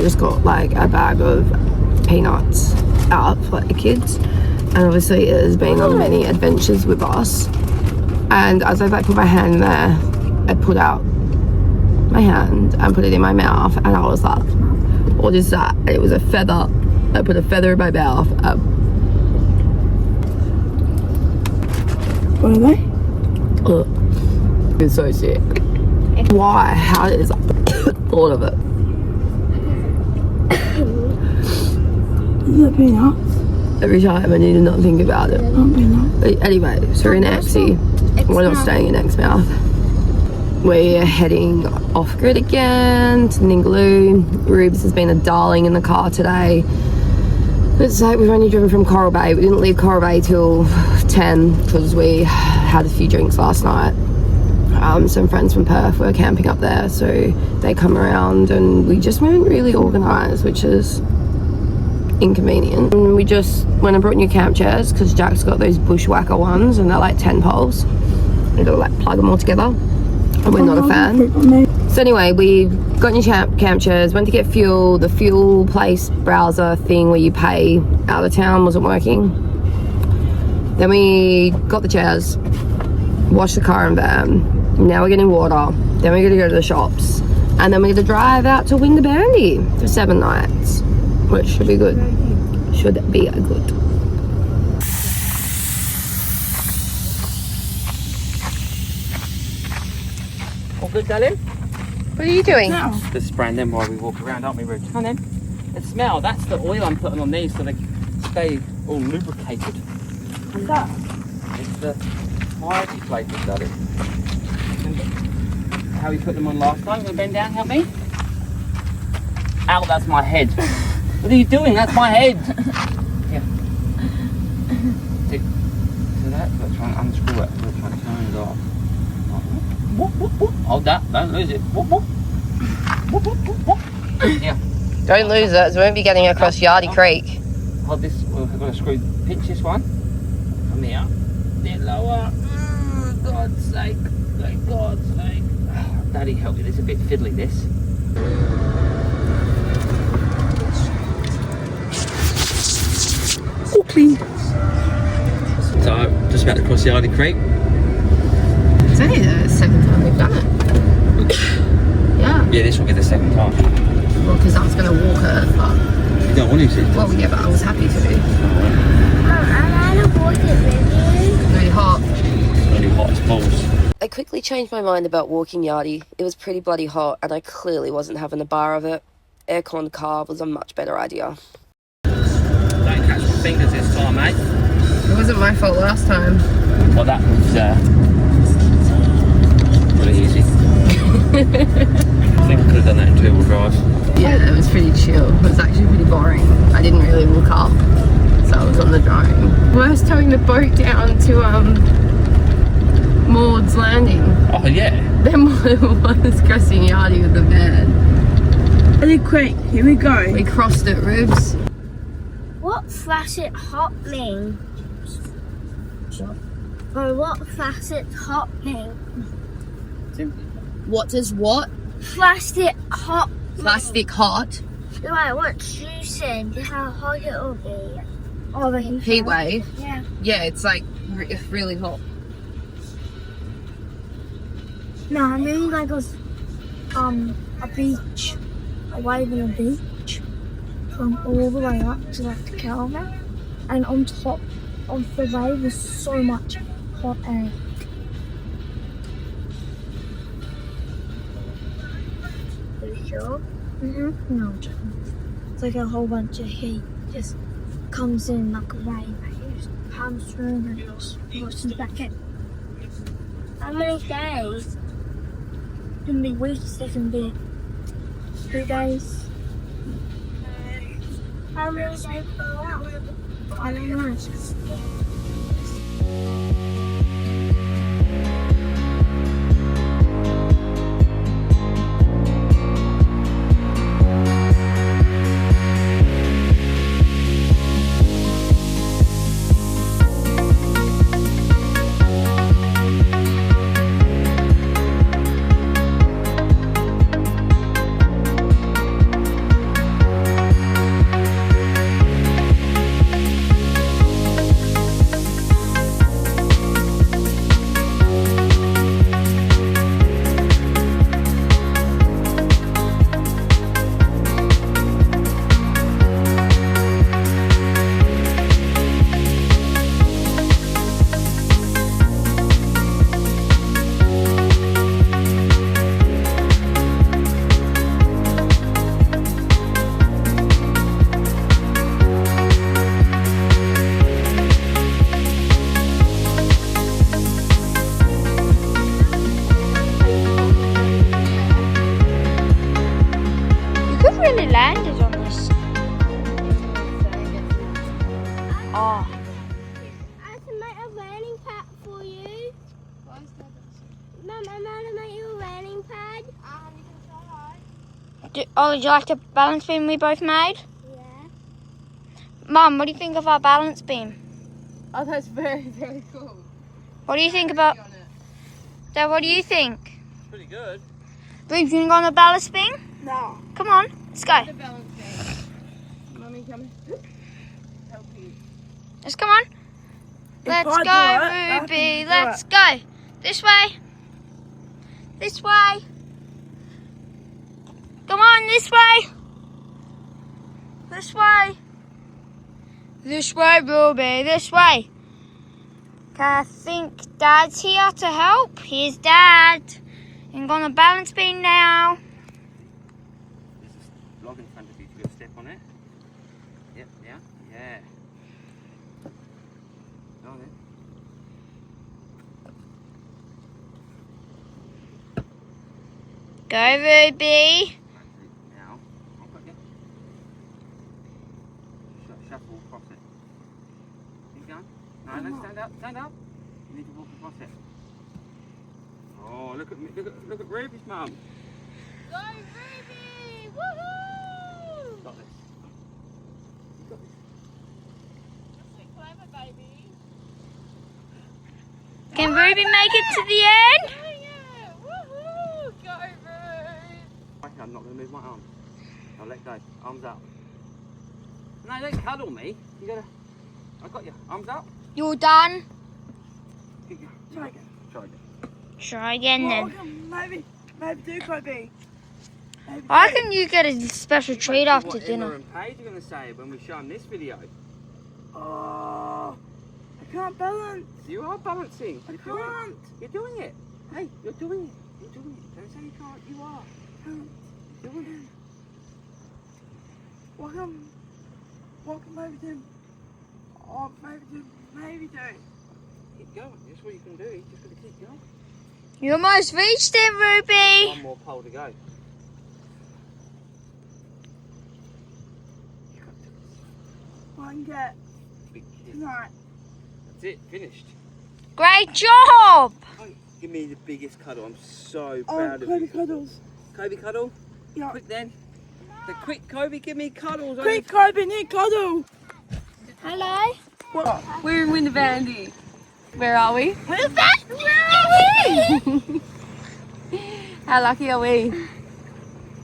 just got like a bag of peanuts out for the kids, and obviously it has been on many adventures with us. And as I like put my hand in there, I put out my hand and put it in my mouth, and I was like, what is that? And it was a feather. I put a feather in my mouth. What are they? It's so sick. Why? How is all of it? Is it peanuts? Every time I need to not think about it. Anyway, so we're in Exie. We're not staying in Exmouth. We're heading off grid again to Ningaloo. Rubes has been a darling in the car today. It's like we've only driven from Coral Bay. We didn't leave Coral Bay till 10 because we had a few drinks last night. Some friends from Perth were camping up there, so they come around, and we just weren't really organised, which is inconvenient. And we just went and brought new camp chairs because Jack's got those bushwhacker ones, and they're like 10 poles. You gotta like plug them all together, and we're not a fan. So anyway, we got new camp chairs, went to get fuel. The fuel place browser thing where you pay out of town wasn't working. Then we got the chairs, washed the car and van. Now we're getting water. Then we're gonna go to the shops, and then we're gonna drive out to Winderabandi for 7 nights, which should be good. Should be good. All good, darling? What are you doing? No. Just spraying them while we walk around, aren't we, Ruth? Come on then. The smell, that's the oil I'm putting on these so they stay all lubricated. What's that? It's the mighty flavours, darling. Remember how we put them on last time? You want to bend down, help me? Ow, that's my head. What are you doing? That's my head. Here. So that's trying to unscrew it. We're trying to turn it off. Hold that, don't lose it. Yeah. Don't lose it, so we won't be getting across Yardie Creek. Hold this, we've got to screw, pinch this one. Come here. Bit lower. God's sake. Thank God's sake. Oh, Daddy, help me. This is a bit fiddly, this. All clean. So, just about to cross Yardie Creek. It's only the 2nd time we've done it. Yeah. Yeah, this will be the 2nd time. Well, because I was going to walk it, but... You don't want to, sis? Well, yeah, but I was happy to. I want to walk it with you. Really hot. Really hot as balls. I quickly changed my mind about walking Yardie. It was pretty bloody hot, and I clearly wasn't having a bar of it. Aircon car was a much better idea. Don't catch my fingers this time, eh? It wasn't my fault last time. Well, that was pretty easy. I think I could have done that in 2-wheel drive. Yeah, it was pretty chill. It was actually pretty boring. I didn't really look up, so I was on the drone. Worst towing the boat down to Maud's Landing. Oh, yeah. Then was crossing Yardie with the van. And then quick, here we go. We crossed it, Rubes. What flaccid hot mean? Or what flaccid hot mean? What does what? Plastic hot. Plastic hot. Like what you said, how hot it will be. Over here. Heat wave. Yeah. Yeah, it's like really hot. No, I mean like a beach. A wave on a beach. From all the way up to like the Kelvin. And on top of the wave was so much hot air. Are you sure? No, I'm joking. It's like a whole bunch of heat just comes in like a wave. It just comes through and it just washes back in. How many days? It can be weeks, it can be 2 days. How many days for that? I don't know. landed on this. Oh. I can make a landing pad for you. Mum, I'm going to make you a landing pad. You can try. Oh, would you like the balance beam we both made? Yeah. Mum, what do you think of our balance beam? Oh, that's very, very cool. What do you think about... Dad, what do you think? Pretty good. Reef, you go on the balance beam? No. Come on, let's go. The balance beam. Mummy, come. Help you. Let's come on. Let's I do go, it, I Ruby. can do Let's it. go. This way. This way. Come on, this way. This way. This way, Ruby. This way. I think Dad's here to help. Here's Dad. I'm going to balance beam now. There's this log in front of you. You got to step on it. Yep, yeah, yeah. Go on then. Go, Ruby. Now, I'll put you. Shuffle across it. Keep going. No, no, stand up, stand up. You need to walk across it. Oh, look at me, look at Ruby's mum. Go, Ruby! Woohoo! Got this. You got this. You're so clever, baby. Can Ruby make it to the end? Doing it! Woohoo! Go, Ruby! Okay, I'm not going to move my arms. I'll let go. Arms up. No, don't cuddle me. You gotta. I got you. Arms up. You're done. Keep going. Try again. Try again. Try again Well, then. maybe do, Kobe. Maybe I do. reckon you get a special treat after What Emma dinner. and Paige are going to say when we show them this video. Oh, I can't balance. You are balancing. I You're doing it. can't. You're doing it. Hey, you're doing it. You're doing it. Don't say you can't. You are. You're doing it. What can maybe do? Oh, maybe do. Keep going. That's what you can do. You just got to keep going. You almost reached it, Ruby. One more pole to go. You got this. One get Big kiss. tonight. That's it. Finished. Great job. Oh, give me the biggest cuddle. I'm so Oh, proud of Kobe you. cuddles. Kobe cuddle. Yeah. Quick then. The quick Kobe, give me cuddles. Quick, Kobe, need cuddle. Hello. What? We're in Winderabandi. Where are we? Where's that? Where are we? How lucky are we?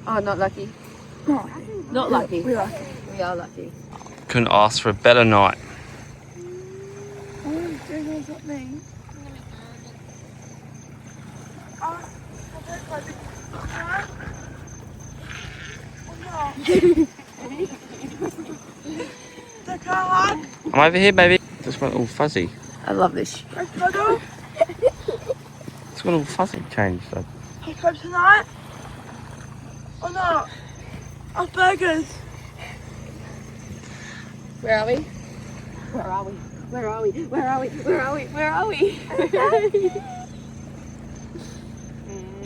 Oh, not lucky. No, Not lucky. we are. We are lucky. Couldn't ask for a better night. I want to do what that means. Oh, okay, Kobe. Oh, no. The car. I'm over here, baby. Just went all fuzzy. I love this. Quick cuddle. It's got all fuzzy changed. So. Hey, Kobe tonight. Oh no. Our burgers. Where are we? Where are we? Where are we? Where are we? Where are we? Where are we?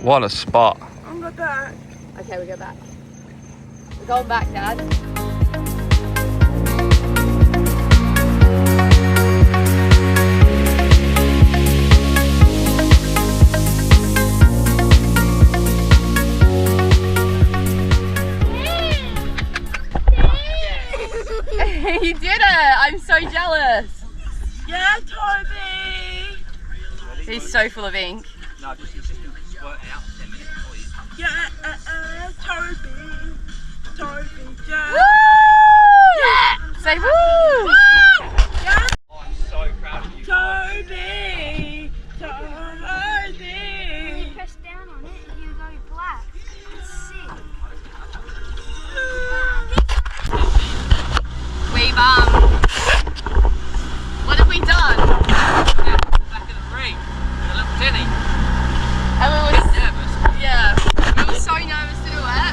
What a spot. I'm going back. Okay, we go back. We're going back, Dad. You did it! I'm so jealous. Yeah, Toby. He's so full of ink. No, just squirt out 10 minutes, please. Yeah, Toby. Toby, yeah. Yeah! Say woo! Yeah. I'm so proud of you. Toby. Toby. Press down on it and you go black. It's sick. We've what have we done? Yeah, the back of the ring. A little tinny. And we were, Nervous. yeah, we were so nervous to do it.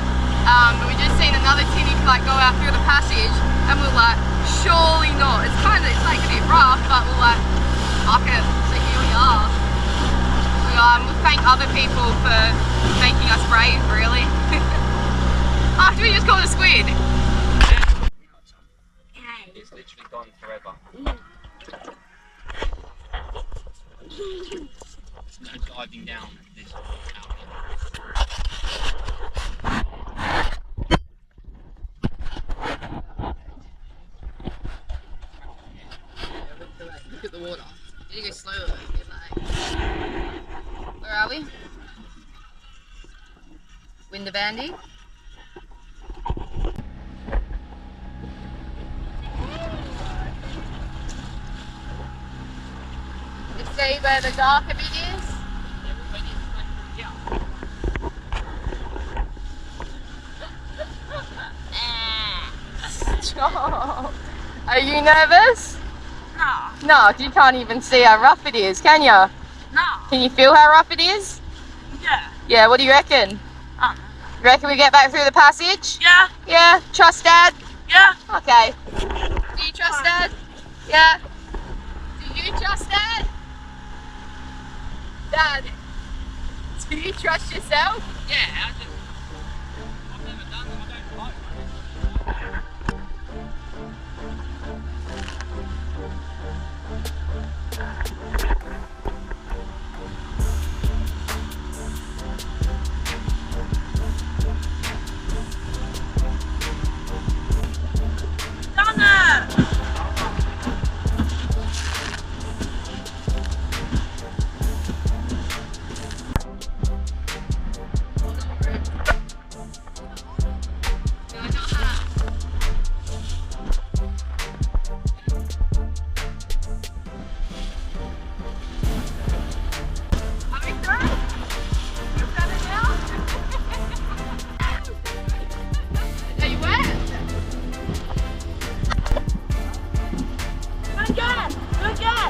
But we just seen another tinny like go out through the passage, and we were like, surely not. It's like a bit rough, but we're like, fuck it. So here we are. We thank other people for making us brave, really. After we just caught a squid. did. It's literally gone forever. No diving down this Look at the water. You need to go slow with it. Where are we? Winderabandi. You see where the darker bit is? Stop. Are you nervous? No. No, you can't even see how rough it is, can you? No. Can you feel how rough it is? Yeah. Yeah, what do you reckon? You reckon we get back through the passage? Yeah. Yeah? Trust Dad? Yeah. Okay. Do you trust Dad? Yeah? Do you trust Dad? Dad, do you trust yourself? Yeah, I've never done that. I don't like it. Done it. Are you wet? Good job. Good job.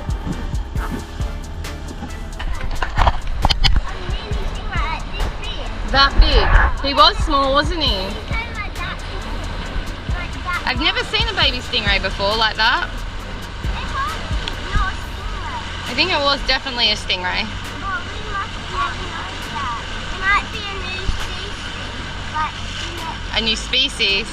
That big. He was small, wasn't he? I've never seen a baby stingray before like that. I think it was definitely a stingray. A new species.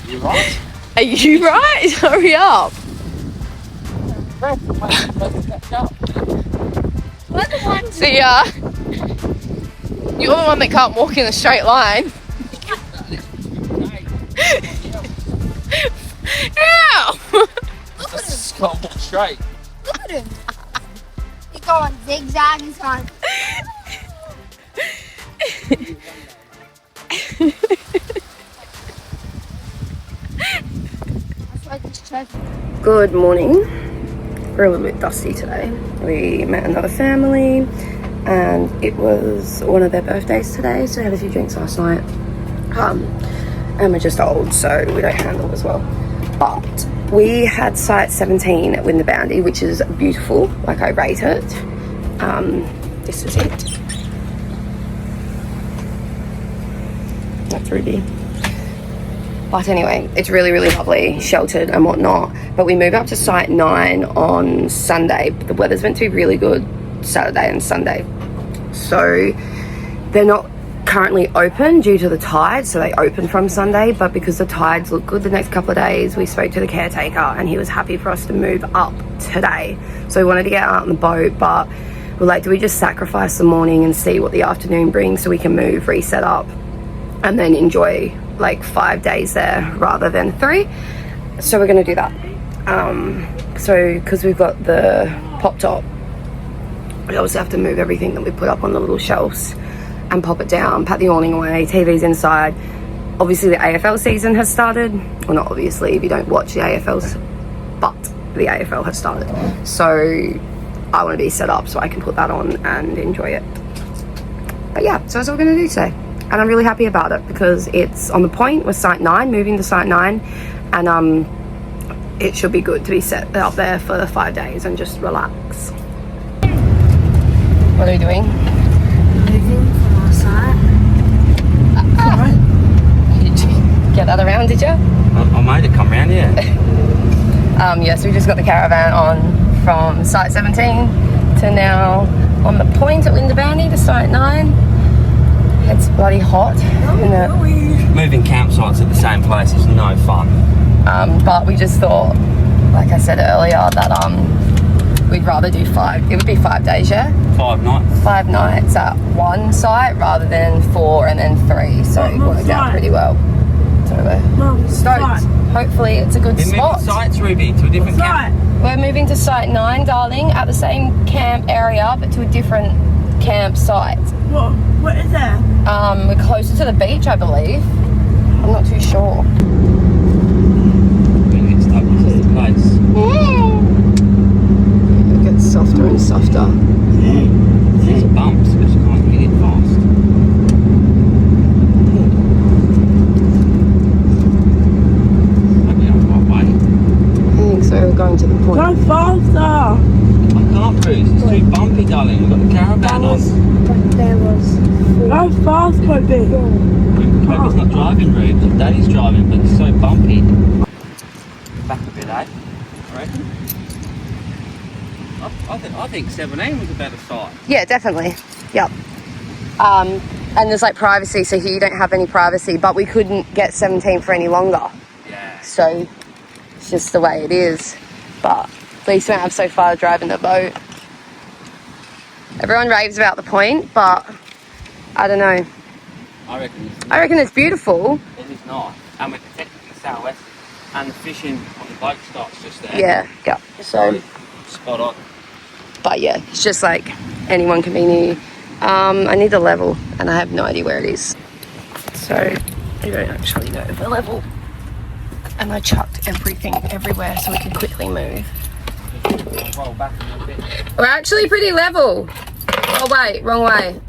You right? Are you right? Hurry up. See ya. You're the one that can't walk in a straight line. Ow! Just can't walk straight. Look at him. He's going zigzag. He's going. Good morning. We're a little bit dusty today. We met another family and it was one of their birthdays today, so we had a few drinks last night. And we're just old, so we don't handle as well. But we had site 17 at Winderabandi, which is beautiful. Like, I rate it. This is it. That's Ruby. But anyway, it's really, really lovely, sheltered and whatnot. But we move up to Site 9 on Sunday. The weather's meant to be really good Saturday and Sunday. So they're not currently open due to the tide, so they open from Sunday. But because the tides look good the next couple of days, we spoke to the caretaker and he was happy for us to move up today. So we wanted to get out on the boat, but we're like, do we just sacrifice the morning and see what the afternoon brings so we can move, reset up, and then enjoy like 5 days there rather than 3? So we're going to do that. So because we've got the pop top, we also have to move everything that we put up on the little shelves and pop it down, pat the awning away, TV's inside. Obviously the AFL season has started. Well, not obviously if you don't watch the AFLs, but the AFL has started. So I want to be set up so I can put that on and enjoy it. But yeah, so that's what we're going to do today. And I'm really happy about it because it's on the point with Site 9, moving to Site 9. And it should be good to be set up there for the 5 days and just relax. What are we doing? Moving from our site. You get that around, did you? I made it come round here. Yes, we just got the caravan on from Site 17 to now on the point at Winderabandi to Site 9. It's bloody hot. Moving campsites at the same place is no fun. But we just thought, like I said earlier, that we'd rather do 5. It would be 5 days, yeah? 5 nights. 5 nights at one site rather than 4 and then 3. So it worked out pretty well. So we're stoked. Hopefully it's a good You're spot. moving sites, Ruby, to a different camp. We're moving to Site 9, darling, at the same camp area, but to a different campsite. What is that? We're closer to the beach, I believe. I'm not too sure. We're going to get stuck with the place. It gets softer and softer. There's bumps because you can't hit it fast. Maybe I'm the right way. I think so, we're going to the point. Go faster. I can't cruise, it's too bumpy, darling. We've got the caravan on. But there was Go fast, Kobe. Kobe's not driving, Rube. Daddy's driving, but it's so bumpy. Back a bit, eh? I reckon. I think 17 was a better site. Yeah, definitely. Yep. And there's like privacy, so here you don't have any privacy, but we couldn't get 17 for any longer. Yeah. So it's just the way it is. But at least we don't have so far to drive in the boat. Everyone raves about the point, but I don't know. I reckon it's beautiful. it is nice. And we're protecting the southwest. And the fishing on the boat starts just there. Yeah. So, spot on. but yeah, it's just like anyone can be near. I need the level, and I have no idea where it is. So I don't actually know the level. And I chucked everything everywhere so we could quickly move. Roll back a little bit. We're actually pretty level. Oh wait, wrong way.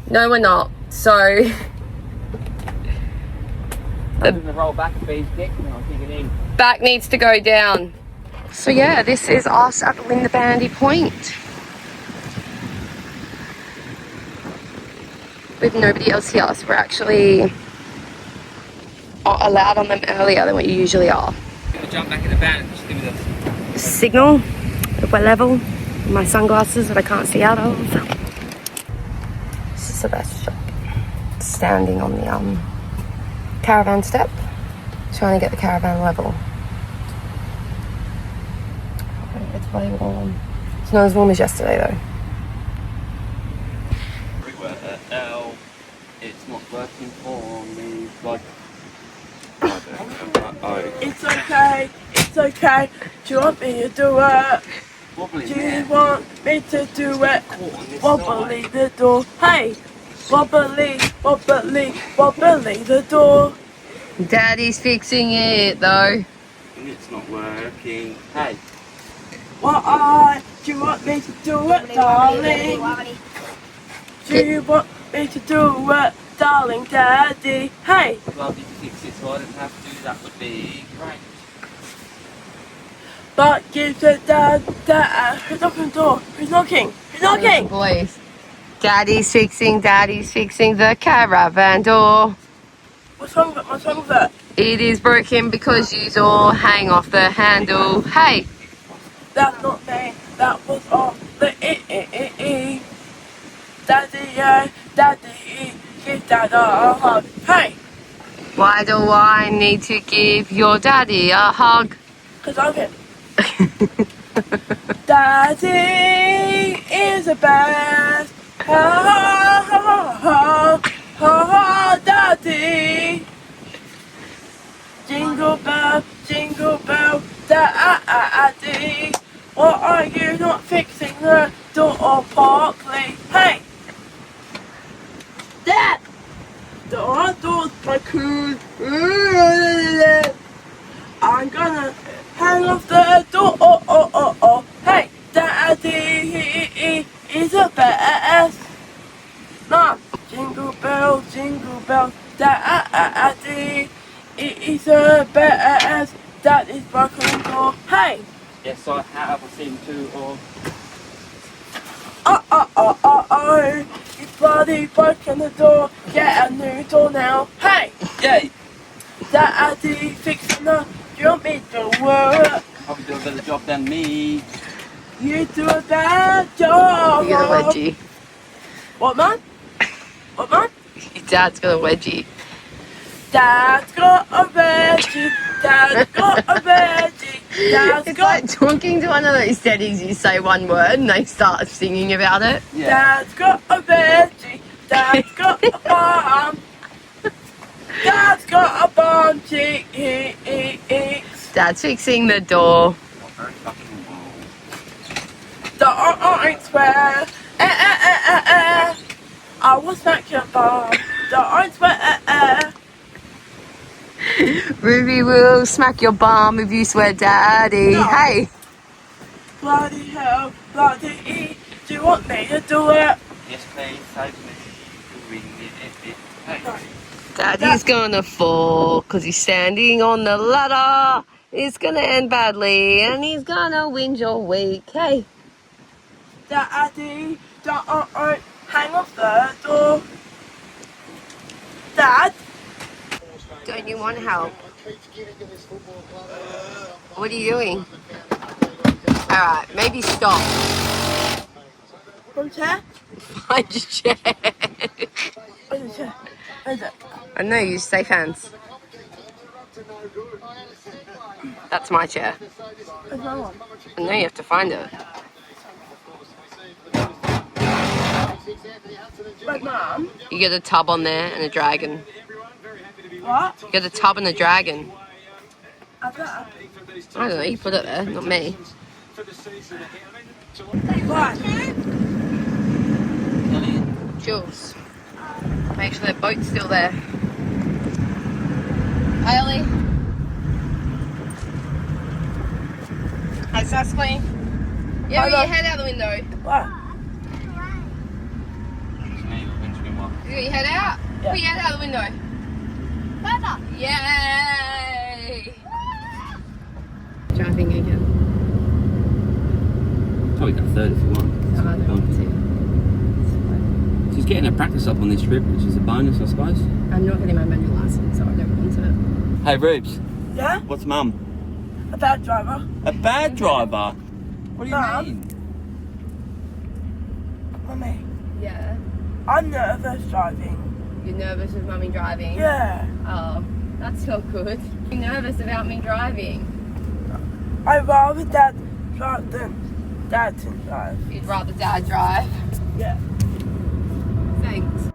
No, we're not. So I'm going to roll back a bee's dick and I'll dig it in. back needs to go down. So yeah, this is us at Winderabandi Point. With nobody else here, so we're actually allowed on them earlier than we usually are. We'll jump back in the van and just give it a Signal if we're level. My sunglasses that I can't see out of. This is the best shot. Standing on the caravan step, trying to get the caravan level. It's bloody warm. It's not as warm as yesterday though. everywhere. It's not working for me. Like, It's okay. Do you want me to do it? wobbly Do you man. want me to do it? Caught on this Wobbly side. the door. Hey! Wobbly, wobbly, wobbly the door. Daddy's fixing it though. And it's not working. Hey, Do you want me to do it, darling? Do you want me to do it, darling, daddy? Hey! I'd love you to fix it so I didn't have to. That would be great. But give the dad. Who's knocking on the door? Who's knocking? Who's knocking? Boys. Daddy's fixing the caravan door. What's wrong with it? What's wrong with it? It is broken because you all hang off the handle. Hey, That's not me. That was all the e. Daddy, daddy, give dad a hug. Hey, why do I need to give your daddy a hug? cause I'm him. Daddy is the best. Ha ha ha ha ha ha, daddy. Jingle bell, daddy. Why are you not fixing the door properly? Hey, Dad. The door's broken. I'm gonna hang off the door. Hey, Daddy is the best. Mom, jingle bell, Daddy is the best. Daddy's broken door. Hey, Yes, I have. I've seen two or. it's bloody broken the door. Get a new door now. Hey, Yay! Daddy fixing the. You want me to work? Probably do a better job than me. You do a bad job. You got a wedgie. What, man? What, man? Your dad's got a wedgie. Dad's got a veggie. Dad's got a veggie. Dad's It's got. like talking to one of those settings. You say one word and they start singing about it. Yeah. Dad's got a veggie. Dad's got a farm. Dad's got a bomb cheeks. Dad's fixing the door. Very fucking well. The orange square. I will smack your bomb. The orange square. Ruby will smack your bum if you swear daddy. No. Hey, Bloody hell, bloody do you want me to do it? Yes, please. Save me. Doing it. Hey. daddy's gonna fall because he's standing on the ladder. It's gonna end badly and he's gonna whinge all week. Hey, Daddy, don't hang off the door. Dad, don't you want help? What are you doing? Alright, maybe stop. from chair? Find your chair. Where's the chair? Where's it? I know, use safe hands. That's my chair. Where's my one? I know you have to find it. Where's Mum? You get a tub on there and a dragon. What? You get a tub and a dragon. How's that? I don't know, you put it there, not me. What? Jules, make sure the boat's still there. Hi, Ellie. Hi, Sasquatch. Yeah, put your head out the window. What? You got your head out? Yeah. Put your head out the window. Further. Yay! Driving again. Probably got a third if you want. She's getting her practice up on this trip, which is a bonus, I suppose. I'm not getting my manual license, so I don't want it. Hey, Rubes. Yeah? What's mum? A bad driver. A bad driver? What do you Mum? mean? Mummy, Yeah. I'm nervous driving. You're nervous with mummy driving? Yeah. Oh, that's not good. You're nervous about me driving. I'd rather Dad drive than Dad to drive. You'd rather dad drive? Yeah. Thanks.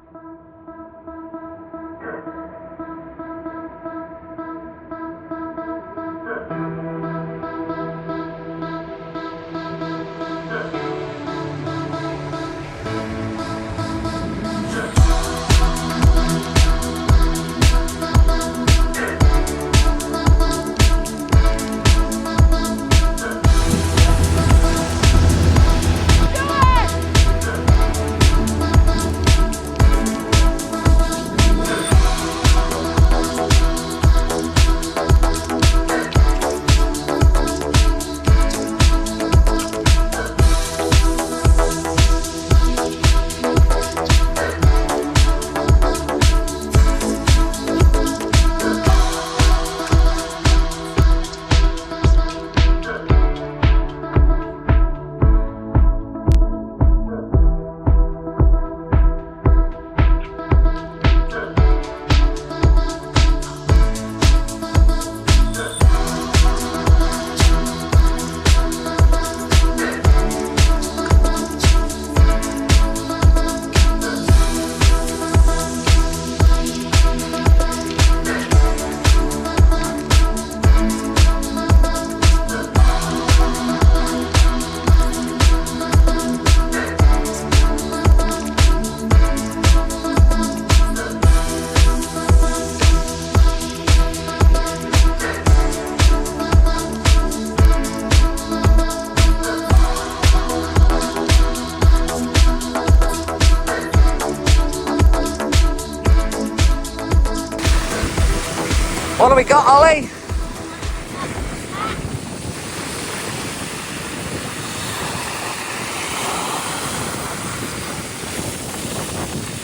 What do we got, Ollie?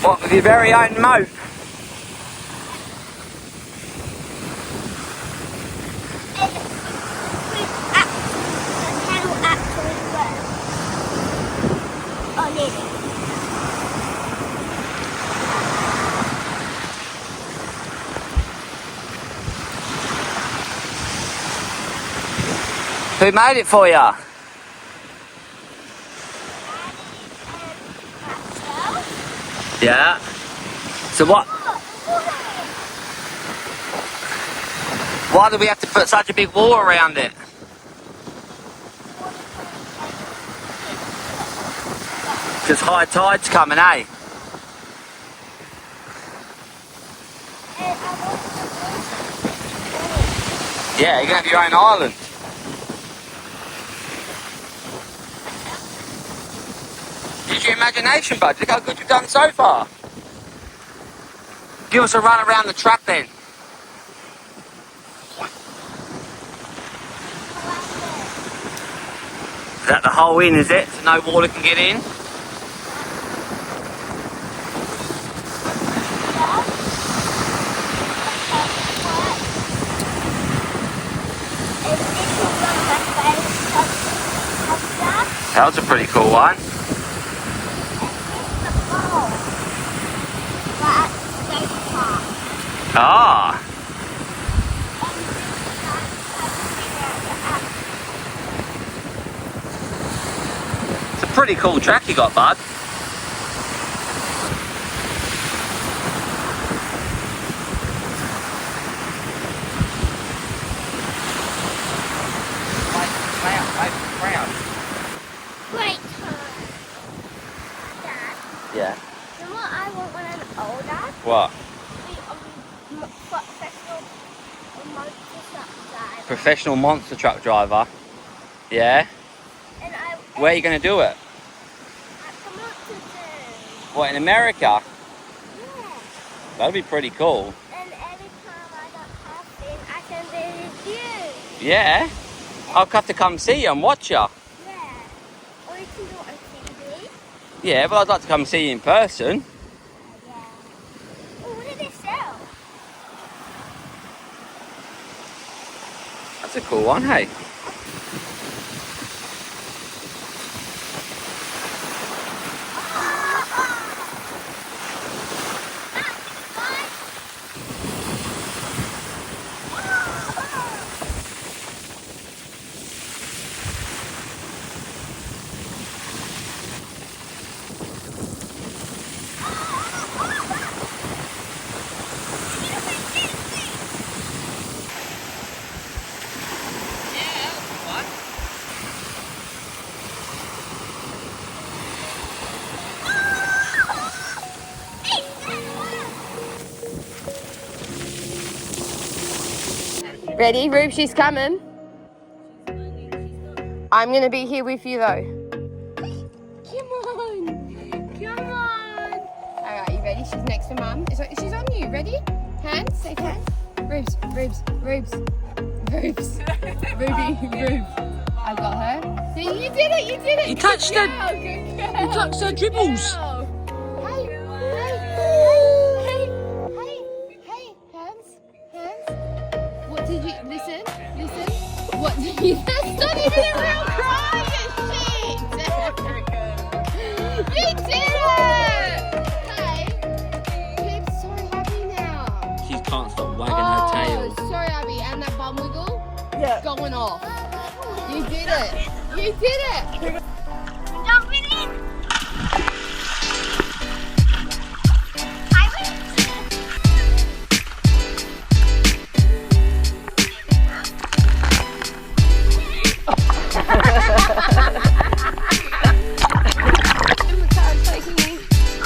What, with your very own moat? Who made it for you? Yeah. So what? Why do we have to put such a big wall around it? Because high tide's coming, eh? Yeah, you're going to have your own island. Use your imagination, bud. Look how good you've done so far. Give us a run around the track then. Is that the hole in, is it? So no water can get in? That was a pretty cool one. Ah. It's a pretty cool track you got, bud. Great time. Dad, Yeah. you know what I want when I'm older? What? Professional monster truck driver. Yeah. And I Where are you going to do it? come up to them. What, in America? Yeah. That'd be pretty cool. And every time I don't have things, I can visit you. Yeah. I'll have to come see you and watch you. Yeah. Or you can do it on TV. Yeah, but I'd like to come see you in person. Yeah. Oh, what did they sell? That's a cool one, hey? Ready, Rube? She's coming. I'm gonna be here with you though. Come on. Come on. Alright, you ready? She's next to Mum. She's on you. Ready? Hands? Safe hands. Rubes. Ruby. I got her. See, you did it. You touched her. You touched her dribbles. Hey, hands. What did you, listen, what did you, that's not even a real cry, you shit! You did it! Hey, Pip's so happy now. She can't stop wagging her tail. Sorry, Abby, and that bum wiggle? Yeah. Going off. You did it! Jump in.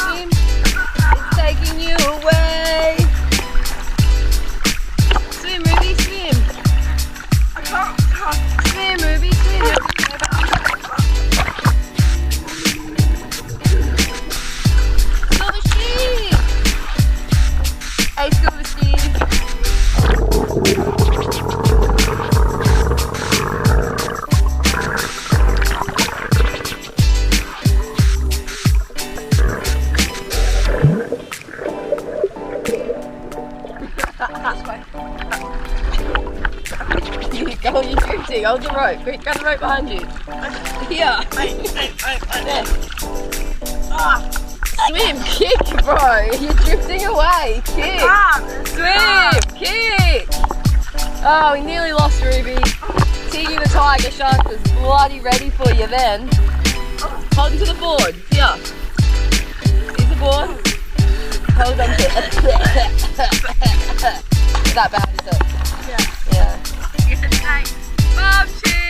It's taking you away. Swim, Ruby, swim. I can't. Swim, Ruby, swim. ready? Hold the rope. Quick, grab the rope behind you. Here. There. Swim, kick, bro. You're drifting away. Kick. Swim, kick. Oh, we nearly lost Ruby. Tiggy the tiger shark was bloody ready for you then. Hold to the board. Here. Here's the board. Hold on to it. Is that bad, is it? Yeah. Yeah. Mom, cheers.